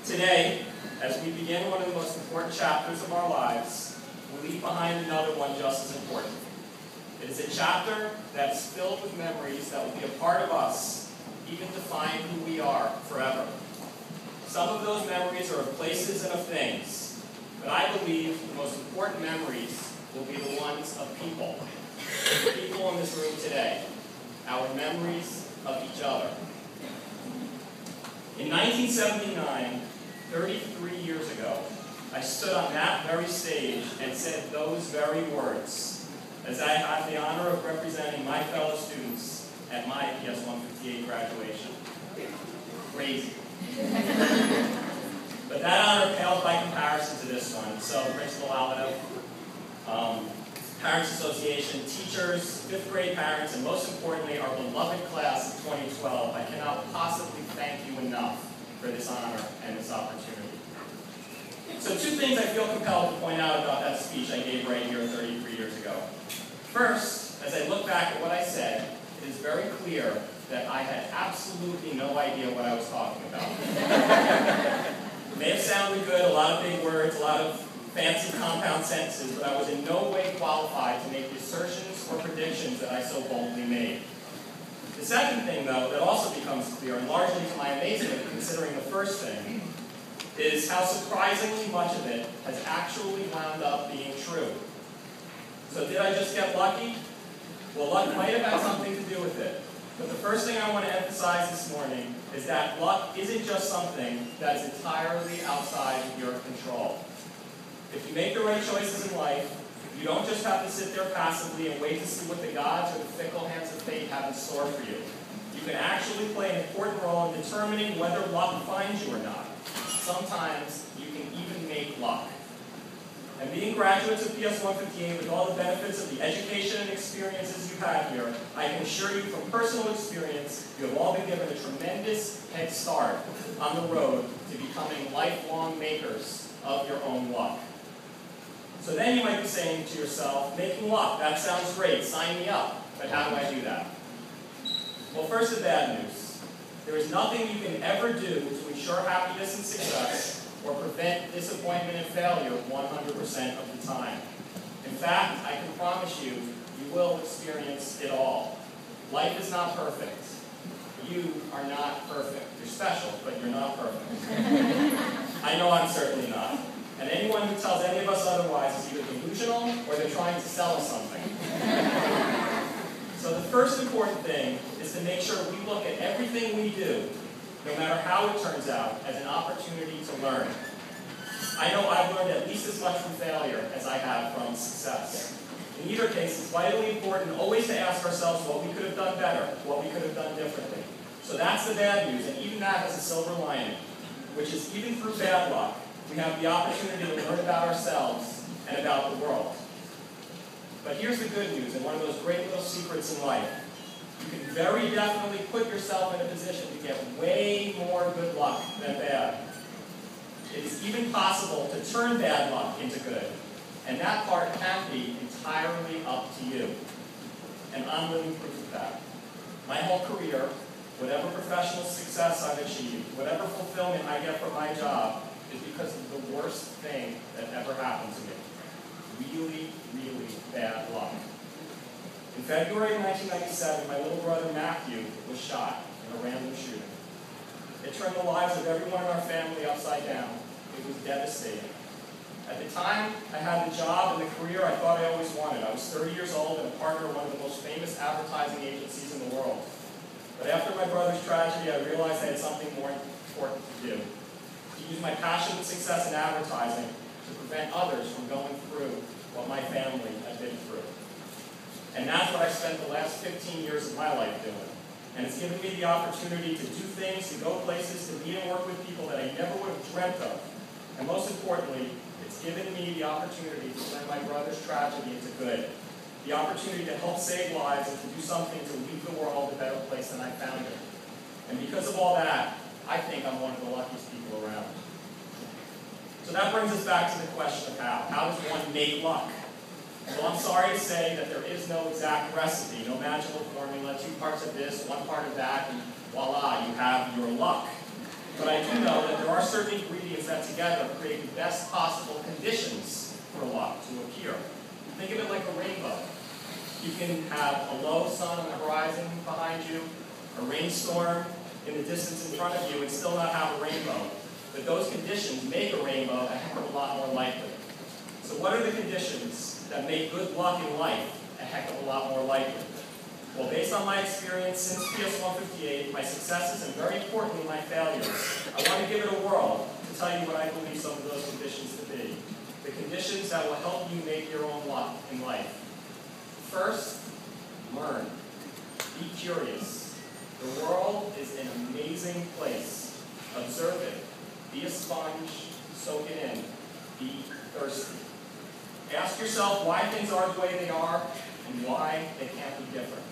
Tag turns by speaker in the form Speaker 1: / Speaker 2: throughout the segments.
Speaker 1: Today, as we begin one of the most important chapters of our lives, we leave behind another one just as important. It is a chapter that's filled with memories that will be a part of us, even define who we are forever. Some of those memories are of places and of things, but I believe the most important memories will be the ones of people. The people in this room today, our memories of each other. In 1979, 33 years ago, I stood on that very stage and said those very words as I had the honor of representing my fellow students at my PS 158 graduation. Crazy. But that honor pales by comparison to this one. So, Principal Alvaro, Parents Association, teachers, 5th grade parents, and most importantly, our beloved class of 2012, I cannot possibly thank you enough for this honor and this opportunity. So 2 things I feel compelled to point out about that speech I gave right here 33 years ago. First, as I look back at what I said, it is very clear that I had absolutely no idea what I was talking about. It may have sounded good, a lot of big words, a lot of fancy compound sentences, but I was in no way qualified to make the assertions or predictions that I so boldly made. The second thing, though, that also becomes clear, and largely to my amazement, considering the first thing, is how surprisingly much of it has actually wound up being true. So did I just get lucky? Well, luck might have had something to do with it. But the first thing I want to emphasize this morning is that luck isn't just something that is entirely outside of your control. If you make the right choices in life, you don't just have to sit there passively and wait to see what the gods or the fickle hands of fate have in store for you. You can actually play an important role in determining whether luck finds you or not. Sometimes you can even make luck. And being graduates of PS 158 with all the benefits of the education and experiences you've had here, I can assure you from personal experience, you have all been given a tremendous head start on the road to becoming lifelong makers of your own luck. So then you might be saying to yourself, making luck, that sounds great, sign me up. But how do I do that? Well, first the bad news. There is nothing you can ever do to ensure happiness and success or prevent disappointment and failure 100% of the time. In fact, I can promise you, you will experience it all. Life is not perfect. You are not perfect. You're special, but you're not perfect. I know I'm certainly not. And anyone who tells any of us otherwise is either delusional or they're trying to sell us something. So the first important thing is to make sure we look at everything we do, no matter how it turns out, as an opportunity to learn. I know I've learned at least as much from failure as I have from success. In either case, it's vitally important always to ask ourselves what we could have done better, what we could have done differently. So that's the bad news, and even that has a silver lining, which is even through bad luck, we have the opportunity to learn about ourselves and about the world. But here's the good news, and one of those great little secrets in life. You can very definitely put yourself in a position to get way more good luck than bad. It is even possible to turn bad luck into good, and that part can be entirely up to you. And I'm living proof of that. My whole career, whatever professional success I've achieved, whatever fulfillment I get from my job, is because of the worst thing that ever happened to me. Really, really bad luck. In February of 1997, my little brother Matthew was shot in a random shooting. It turned the lives of everyone in our family upside down. It was devastating. At the time, I had the job and the career I thought I always wanted. I was 30 years old and a partner of one of the most famous advertising agencies in the world. But after my brother's tragedy, I realized I had something more important to do. To use my passion and success in advertising to prevent others from going through what my family had been through. And that's what I spent the last 15 years of my life doing. And it's given me the opportunity to do things, to go places, to meet and work with people that I never would have dreamt of. And most importantly, it's given me the opportunity to turn my brother's tragedy into good. The opportunity to help save lives and to do something to leave the world a better place than I found it. And because of all that, I think I'm one of the luckiest people around. So that brings us back to the question of how. How does one make luck? Well, I'm sorry to say that there is no exact recipe, no magical formula, 2 parts of this, 1 part of that, and voila, you have your luck. But I do know that there are certain ingredients that together create the best possible conditions for luck to appear. Think of it like a rainbow. You can have a low sun on the horizon behind you, a rainstorm in the distance in front of you, and still not have a rainbow. But those conditions make a rainbow a heck of a lot more likely. So what are the conditions that make good luck in life a heck of a lot more likely? Well, based on my experience since PS 158, my successes, and very importantly, my failures, I want to give it a whirl to tell you what I believe some of those conditions to be. The conditions that will help you make your own luck in life. First, learn. Be curious. The world is an amazing place. Observe it. Be a sponge. Soak it in. Be thirsty. Ask yourself why things are the way they are and why they can't be different.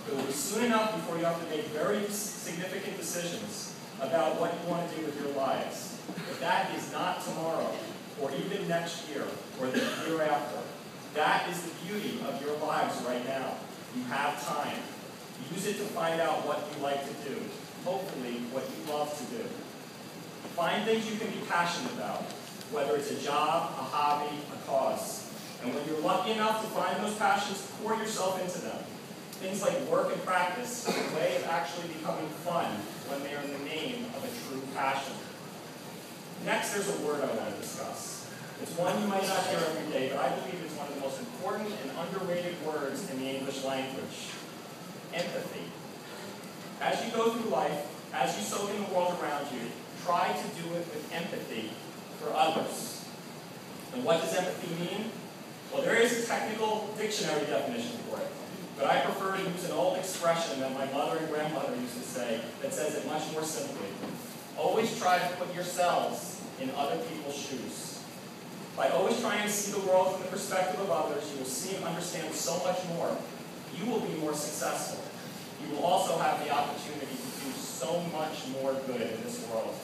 Speaker 1: It will be soon enough before you have to make very significant decisions about what you want to do with your lives. But that is not tomorrow, or even next year, or the year after. That is the beauty of your lives right now. You have time. Use it to find out what you like to do. Hopefully, what you love to do. Find things you can be passionate about, whether it's a job, a hobby, a cause. And when you're lucky enough to find those passions, pour yourself into them. Things like work and practice are a way of actually becoming fun when they are in the name of a true passion. Next, there's a word I want to discuss. It's one you might not hear every day, but I believe it's one of the most important and underrated words in the English language. Empathy. As you go through life, as you soak in the world around you, try to do it with empathy for others. And what does empathy mean? Well, there is a technical dictionary definition for it, but I prefer to use an old expression that my mother and grandmother used to say that says it much more simply. Always try to put yourselves in other people's shoes. By always trying to see the world from the perspective of others, you will see and understand so much more. You will be more successful. You will also have the opportunity to do so much more good in this world.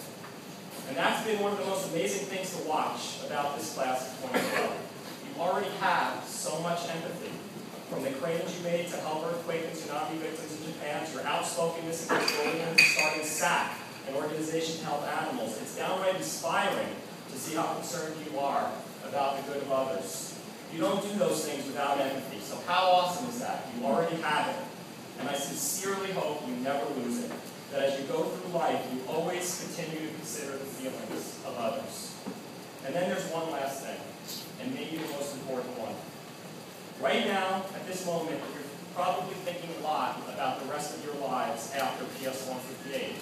Speaker 1: And that's been one of the most amazing things to watch about this class of 2012. You already have so much empathy. From the claims you made to help earthquake and tsunami victims in Japan, to your outspokenness against bullying, to starting SAC, an organization to help animals. It's downright inspiring to see how concerned you are about the good of others. You don't do those things without empathy, so how awesome is that? You already have it. And I sincerely hope you never lose it. That as you go through life, you always continue to consider the feelings of others. And then there's one last thing, and maybe the most important one. Right now, at this moment, you're probably thinking a lot about the rest of your lives after PS 158.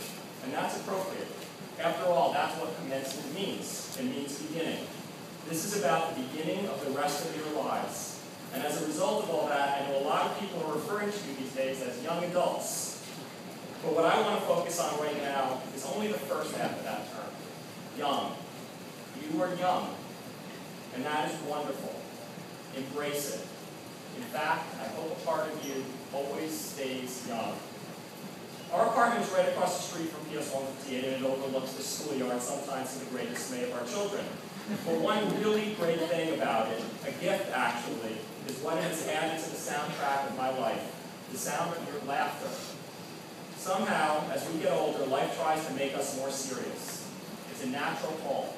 Speaker 1: And that's appropriate. After all, that's what commencement means. It means beginning. This is about the beginning of the rest of your lives. And as a result of all that, I know a lot of people are referring to you these days as young adults. But what I want to focus on right now is only the first half of that term. Young. You are young. And that is wonderful. Embrace it. In fact, I hope a part of you always stays young. Our apartment is right across the street from PS 158, and it overlooks the schoolyard, sometimes to the great dismay of our children. But one really great thing about it, a gift actually, is what it has added to the soundtrack of my life, the sound of your laughter. Somehow, as we get older, life tries to make us more serious. It's a natural pull,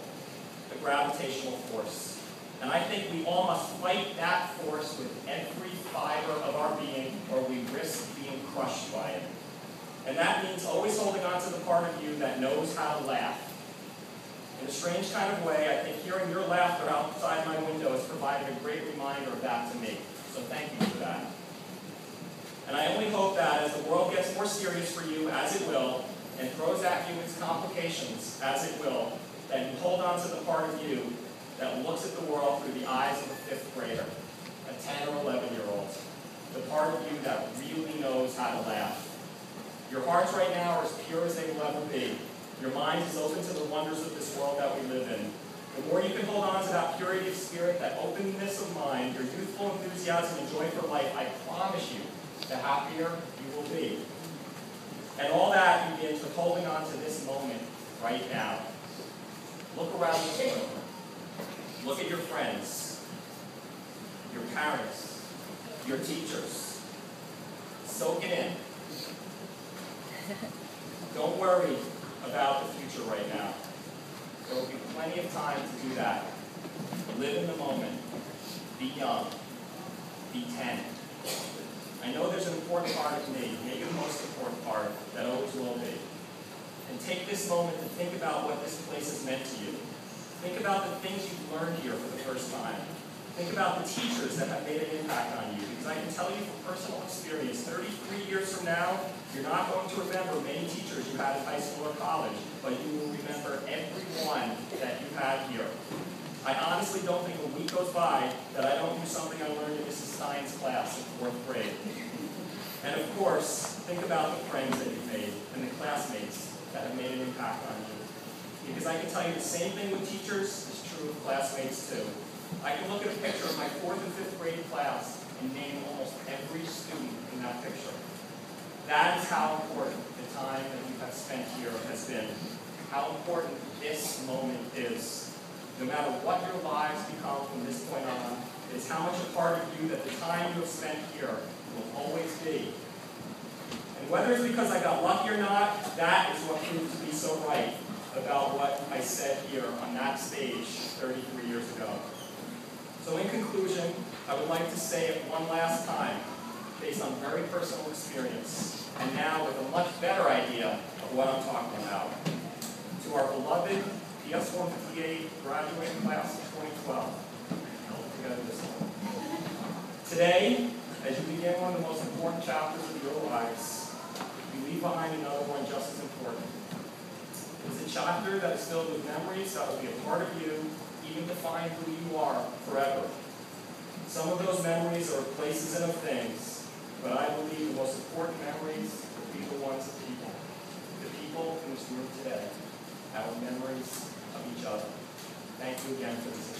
Speaker 1: a gravitational force. And I think we all must fight that force with every fiber of our being, or we risk being crushed by it. And that means always holding on to the part of you that knows how to laugh. In a strange kind of way, I think hearing your laughter outside my window has provided a great reminder of that to me. So thank you for that. And I only hope that as the world gets more serious for you, as it will, and throws at you its complications, as it will, that you hold on to the part of you that looks at the world through the eyes of a 5th grader, a 10 or 11-year-old, the part of you that really knows how to laugh. Your hearts right now are as pure as they will ever be. Your mind is open to the wonders of this world that we live in. The more you can hold on to that purity of spirit, that openness of mind, your youthful enthusiasm and joy for life, I promise you, the happier you will be. And all that begins with holding on to this moment right now. Look around this room. Look at your friends. your parents, your teachers. Soak it in. Don't worry about the future right now. There will be plenty of time to do that. Live in the moment. Be young. Be 10. I know there's an important part of me, maybe the most important part, that always will be. And take this moment to think about what this place has meant to you. Think about the things you've learned here for the first time. Think about the teachers that have made an impact on you. Because I can tell you from personal experience, 33 years from now, you're not going to remember many teachers you had in high school or college, but you will remember every one that you had here. I honestly don't think a week goes by that I don't do something I learned in Mrs. Stein's class in 4th grade. And of course, think about the friends that you've made and the classmates that have made an impact on you. Because I can tell you the same thing with teachers is true with classmates too. I can look at a picture of my 4th and 5th grade class and name almost every student in that picture. That is how important the time that you have spent here has been. How important this moment is. No matter what your lives become from this point on, it's how much a part of you that the time you have spent here will always be. And whether it's because I got lucky or not, that is what proved to be so right about what I said here on that stage 33 years ago. So in conclusion, I would like to say it one last time, based on very personal experience, and now with a much better idea of what I'm talking about. To our beloved PS 158 graduating class of 2012. Together this one. Today, as you begin one of the most important chapters of your lives, you leave behind another one just as important. It's a chapter that is filled with memories that will be a part of you, even define who you are forever. Some of those memories are of places and of things, but I believe the most important memories will be the ones of people. The people in this room today have memories of each other. Thank you again for this.